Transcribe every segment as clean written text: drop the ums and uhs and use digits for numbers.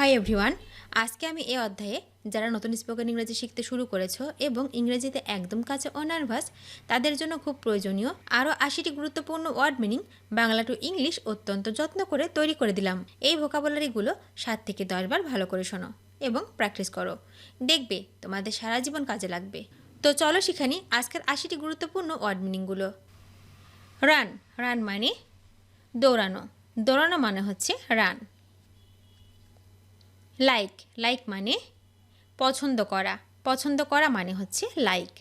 Hi everyone, আজকে আমি এই অধ্যায়ে যারা নতুন স্পোকেন ইংরেজি শিখতে শুরু করেছো এবং ইংরেজিতে একদম কাছে ও নার্ভাস তাদের জন্য খুব প্রয়োজনীয় আরও ৮০টি গুরুত্বপূর্ণ word meaning Bangla to English অত্যন্ত যত্ন করে তৈরি করে দিলাম। এই ভোকাবুলারিগুলো ৭ থেকে ১০ বার ভালো করে শোনো এবং প্র্যাকটিস করো, দেখবে তোমাদের সারা জীবন কাজে লাগবে। তো চলো শিখে নিই আজকের ৮০টি গুরুত্বপূর্ণ ওয়ার্ড মিনিংগুলো। রান, রান মানে দৌড়ানো, দৌড়ানো মানে হচ্ছে রান। লাইক, লাইক মানে পছন্দ করা, পছন্দ করা মানে হচ্ছে লাইক।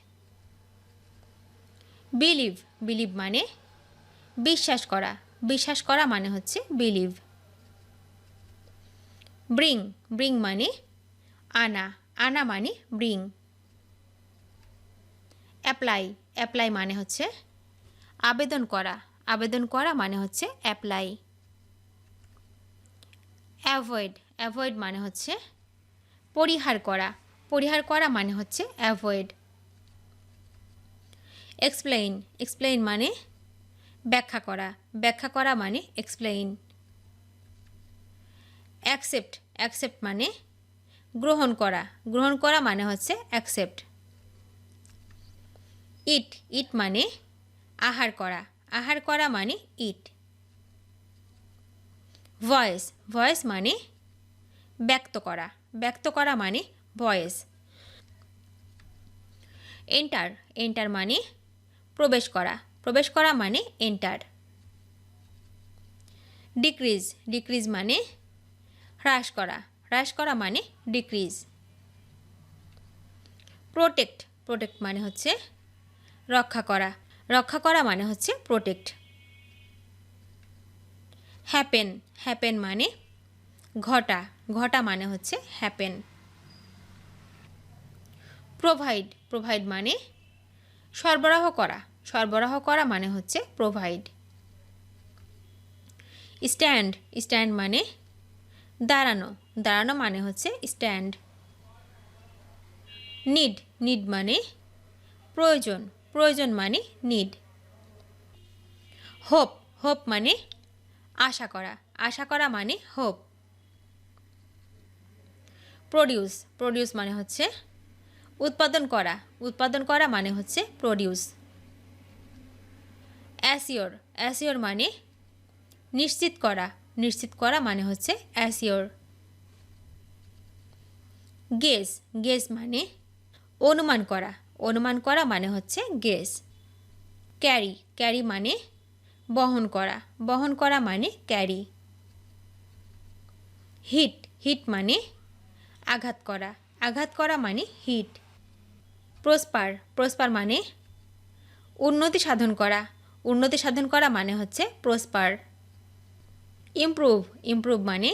বিলিভ, বিলিভ মানে বিশ্বাস করা, বিশ্বাস করা মানে হচ্ছে বিলিভ। ব্রিং, ব্রিং মানে আনা, আনা মানে ব্রিং। অ্যাপ্লাই, অ্যাপ্লাই মানে হচ্ছে আবেদন করা, আবেদন করা মানে হচ্ছে অ্যাপ্লাই। অ্যাভয়েড, অ্যাভয়েড মানে হচ্ছে পরিহার করা, পরিহার করা মানে হচ্ছে অ্যাভয়েড। এক্সপ্লেইন, এক্সপ্লেইন মানে ব্যাখ্যা করা, ব্যাখ্যা করা মানে এক্সপ্লেইন। অ্যাকসেপ্ট, অ্যাকসেপ্ট মানে গ্রহণ করা, গ্রহণ করা মানে হচ্ছে অ্যাকসেপ্ট। ইট, ইট মানে আহার করা, আহার করা মানে ইট। ভয়েস, ভয়েস মানে ব্যক্ত করা, ব্যক্ত করা মানে ভয়েস। এন্টার, এন্টার মানে প্রবেশ করা, প্রবেশ করা মানে এন্টার। ডিক্রিজ, ডিক্রিজ মানে হ্রাস করা, হ্রাস করা মানে ডিক্রিজ। প্রোটেক্ট, প্রোটেক্ট মানে হচ্ছে রক্ষা করা, রক্ষা করা মানে হচ্ছে প্রোটেক্ট। হ্যাপেন, হ্যাপেন মানে ঘটা, ঘটা মানে হচ্ছে হ্যাপেন। প্রোভাইড, প্রোভাইড মানে সরবরাহ করা, সরবরাহ করা মানে হচ্ছে প্রোভাইড। স্ট্যান্ড, স্ট্যান্ড মানে দাঁড়ানো, দাঁড়ানো মানে হচ্ছে স্ট্যান্ড। নিড, নিড মানে প্রয়োজন, প্রয়োজন মানে নিড। হোপ, হোপ মানে আশা করা, আশা করা মানে হোপ। প্রডিউস, প্রডিউস মানে হচ্ছে উৎপাদন করা, উৎপাদন করা মানে হচ্ছে প্রডিউস। অ্যাসিওর, অ্যাসিওর মানে নিশ্চিত করা, নিশ্চিত করা মানে হচ্ছে অ্যাসিওর। গেস, গেস মানে অনুমান করা, অনুমান করা মানে হচ্ছে গেস। ক্যারি, ক্যারি মানে বহন করা, বহন করা মানে ক্যারি। হিট, হিট মানে আঘাত করা, আঘাত করা মানে হিট। প্রসপার, প্রসপার মানে উন্নতি সাধন করা, উন্নতি সাধন করা মানে হচ্ছে প্রসপার। ইমপ্রুভ, ইমপ্রুভ মানে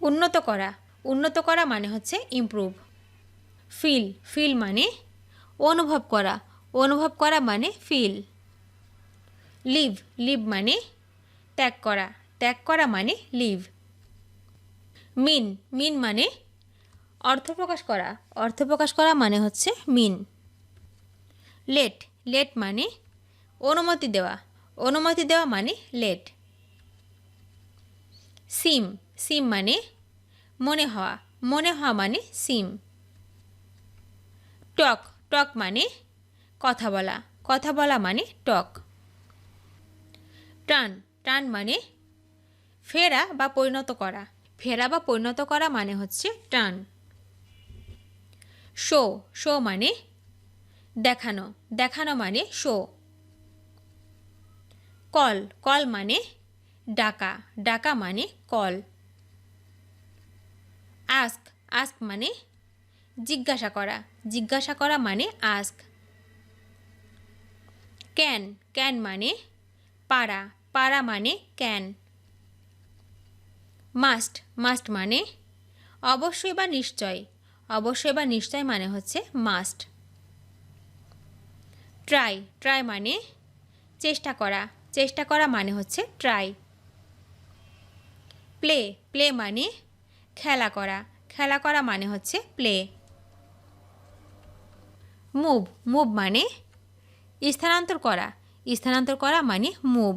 উন্নত করা, উন্নত করা মানে হচ্ছে ইমপ্রুভ। ফিল, ফিল মানে অনুভব করা, অনুভব করা মানে ফিল। লিভ, লিভ মানে ত্যাগ করা, ত্যাগ করা মানে লিভ। মিন, মিন মানে অর্থ প্রকাশ করা, অর্থ প্রকাশ করা মানে হচ্ছে মিন। লেট, লেট মানে অনুমতি দেওয়া, অনুমতি দেওয়া মানে লেট। সিম, সিম মানে মনে হওয়া, মনে হওয়া মানে সিম। টক, টক মানে কথা বলা, কথা বলা মানে টক। টার্ন, টার্ন মানে ফেরা বা পরিণত করা, ফেরা বা পরিণত করা মানে হচ্ছে টার্ন। শো, শো মানে দেখানো, দেখানো মানে শো। কল, কল মানে ডাকা, ডাকা মানে কল। আস্ক, আস্ক মানে জিজ্ঞাসা করা, জিজ্ঞাসা করা মানে আস্ক। ক্যান, ক্যান মানে পারা, পারা মানে ক্যান। মাস্ট, মাস্ট মানে অবশ্যই বা নিশ্চয়, অবশ্যই বা নিশ্চয় মানে হচ্ছে মাস্ট। ট্রাই, ট্রাই মানে চেষ্টা করা, চেষ্টা করা মানে হচ্ছে ট্রাই। প্লে, প্লে মানে খেলা করা, খেলা করা মানে হচ্ছে প্লে। মুভ, মুভ মানে স্থানান্তর করা, স্থানান্তর করা মানে মুভ।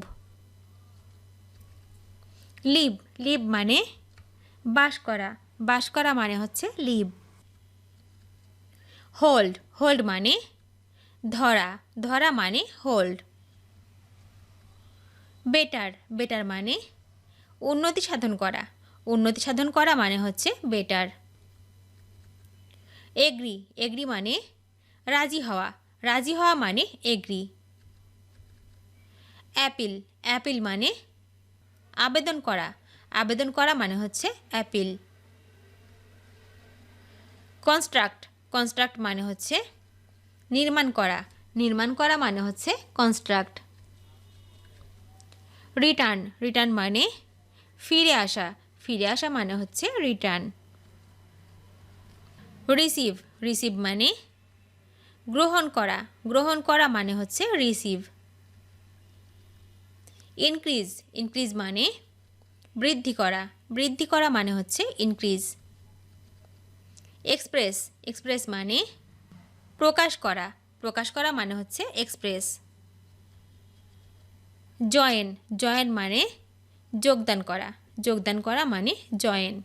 লিভ, লিভ মানে বাস করা, বাস করা মানে হচ্ছে লিভ। হোল্ড, হোল্ড মানে ধরা, ধরা মানে হোল্ড। বেটার, বেটার মানে উন্নতি সাধন করা, উন্নতি সাধন করা মানে হচ্ছে বেটার। এগ্রি, এগ্রি মানে রাজি হওয়া, রাজি হওয়া মানে এগ্রি। অ্যাপিল, অ্যাপিল মানে আবেদন করা, আবেদন করা মানে হচ্ছে অ্যাপিল। কনস্ট্রাক্ট, কনস্ট্রাক্ট মানে হচ্ছে নির্মাণ করা, নির্মাণ করা মানে হচ্ছে কনস্ট্রাক্ট। রিটার্ন, রিটার্ন মানে ফিরে আসা, ফিরে আসা মানে হচ্ছে রিটার্ন। রিসিভ, রিসিভ মানে গ্রহণ করা, গ্রহণ করা মানে হচ্ছে রিসিভ। ইনক্রিজ, ইনক্রিজ মানে বৃদ্ধি করা, বৃদ্ধি করা মানে হচ্ছে ইনক্রিজ। এক্সপ্রেস, এক্সপ্রেস মানে প্রকাশ করা, প্রকাশ করা মানে হচ্ছে এক্সপ্রেস। জয়েন, জয়েন মানে যোগদান করা, যোগদান করা মানে জয়েন।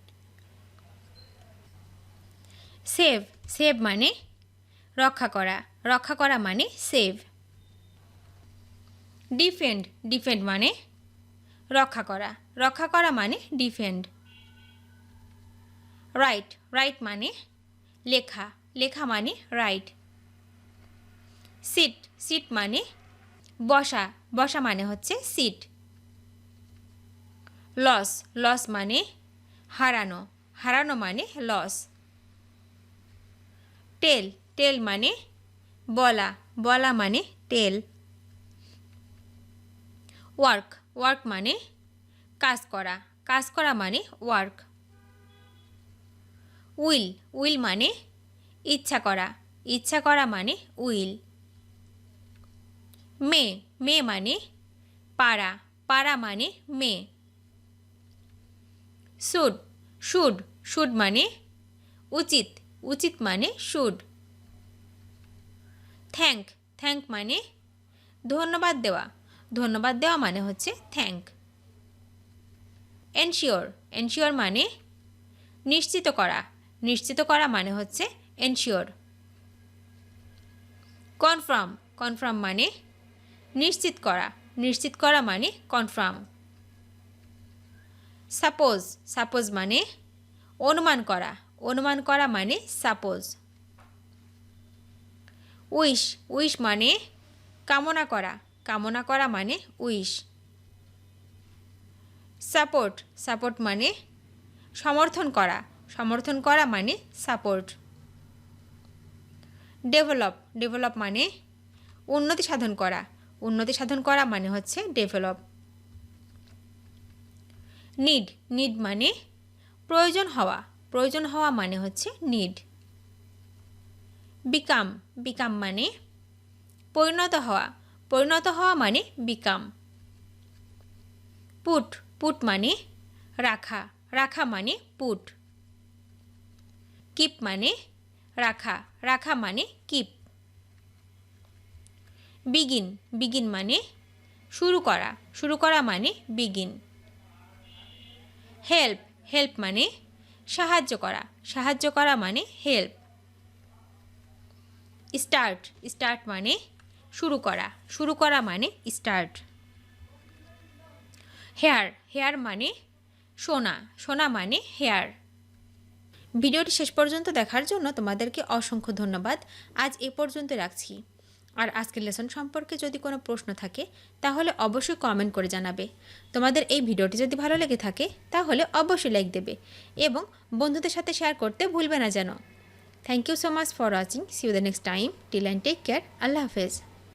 সেভ, সেভ মানে রক্ষা করা, রক্ষা করা মানে সেভ। ডিফেন্ড, ডিফেন্ড মানে রক্ষা করা, রক্ষা করা মানে ডিফেন্ড। রাইট, রাইট মানে লেখা, লেখা মানে রাইট। সিট, সিট মানে বসা, বসা মানে হচ্ছে সিট। লস, লস মানে হারানো, হারানো মানে লস। টেল, টেল মানে বলা, বলা মানে টেল। ওয়ার্ক, ওয়ার্ক মানে কাজ করা, কাজ করা মানে ওয়ার্ক। উইল, উইল মানে ইচ্ছা করা, ইচ্ছা করা মানে উইল। মে, মে মানে পারা, পারা মানে মে। শুড, শুড, শুড মানে উচিত, উচিত মানে শুড। থ্যাঙ্ক, থ্যাঙ্ক মানে ধন্যবাদ দেওয়া, ধন্যবাদ দেওয়া মানে হচ্ছে থ্যাঙ্ক। এনশিওর, এনশিওর মানে নিশ্চিত করা, নিশ্চিত করা মানে হচ্ছে এনশিওর। কনফার্ম, কনফার্ম মানে নিশ্চিত করা, নিশ্চিত করা মানে কনফার্ম। সাপোজ, সাপোজ মানে অনুমান করা, অনুমান করা মানে সাপোজ। উইশ, উইশ মানে কামনা করা, কামনা করা মানে উইশ। সাপোর্ট, সাপোর্ট মানে সমর্থন করা, সমর্থন করা মানে সাপোর্ট। ডেভেলপ, ডেভেলপ মানে উন্নতি সাধন করা, উন্নতি সাধন করা মানে হচ্ছে ডেভেলপ। নিড, নিড মানে প্রয়োজন হওয়া, প্রয়োজন হওয়া মানে হচ্ছে নিড। বিকাম, বিকাম মানে পরিণত হওয়া, পরিণত হওয়া মানে বিকাম। পুট, পুট মানে রাখা, রাখা মানে পুট। কিপ মানে রাখা, রাখা মানে কিপ। বিগিন, বিগিন মানে শুরু করা, শুরু করা মানে বিগিন। হেল্প, হেল্প মানে সাহায্য করা, সাহায্য করা মানে হেল্প। স্টার্ট, স্টার্ট মানে শুরু করা, শুরু করা মানে স্টার্ট। হেয়ার, হেয়ার মানে সোনা, সোনা মানে হেয়ার। ভিডিওটি শেষ পর্যন্ত দেখার জন্য তোমাদেরকে অসংখ্য ধন্যবাদ। আজ এ পর্যন্ত রাখছি। আর আজকের লেসন সম্পর্কে যদি কোনো প্রশ্ন থাকে তাহলে অবশ্যই কমেন্ট করে জানাবে। তোমাদের এই ভিডিওটি যদি ভালো লেগে থাকে তাহলে অবশ্যই লাইক দেবে এবং বন্ধুদের সাথে শেয়ার করতে ভুলবে না যেন। Thank you so much for watching. See you the next time. Till and take care. আল্লাহ হাফেজ।